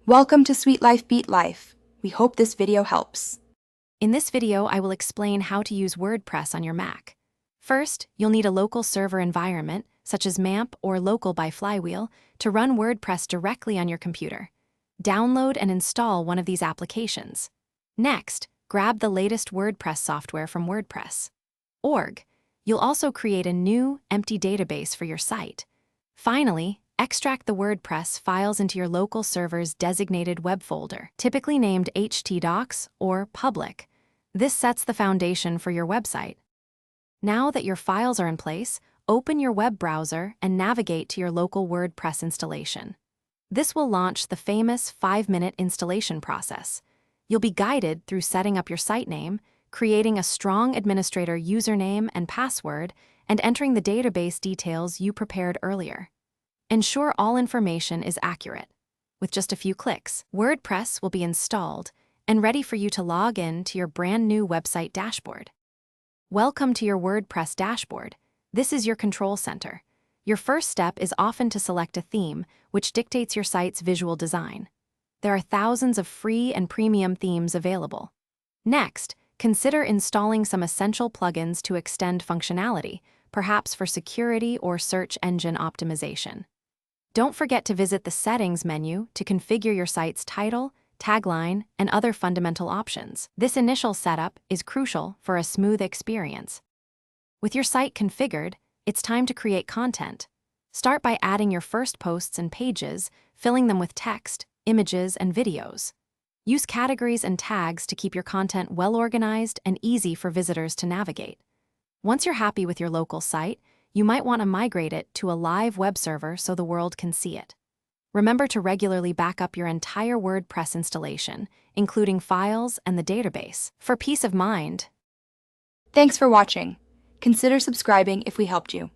Welcome to Sweet Life Beat Life. We hope this video helps. In this video, I will explain how to use WordPress on your Mac. First, you'll need a local server environment, such as MAMP or Local by Flywheel, to run WordPress directly on your computer. Download and install one of these applications. Next, grab the latest WordPress software from WordPress.org. You'll also create a new, empty database for your site. Finally, extract the WordPress files into your local server's designated web folder, typically named htdocs or public. This sets the foundation for your website. Now that your files are in place, open your web browser and navigate to your local WordPress installation. This will launch the famous 5-minute installation process. You'll be guided through setting up your site name, creating a strong administrator username and password, and entering the database details you prepared earlier. Ensure all information is accurate. With just a few clicks, WordPress will be installed and ready for you to log in to your brand new website dashboard. Welcome to your WordPress dashboard. This is your control center. Your first step is often to select a theme, which dictates your site's visual design. There are thousands of free and premium themes available. Next, consider installing some essential plugins to extend functionality, perhaps for security or search engine optimization. Don't forget to visit the Settings menu to configure your site's title, tagline, and other fundamental options. This initial setup is crucial for a smooth experience. With your site configured, it's time to create content. Start by adding your first posts and pages, filling them with text, images, and videos. Use categories and tags to keep your content well-organized and easy for visitors to navigate. Once you're happy with your local site, you might want to migrate it to a live web server so the world can see it. Remember to regularly back up your entire WordPress installation, including files and the database, for peace of mind. Thanks for watching. Consider subscribing if we helped you.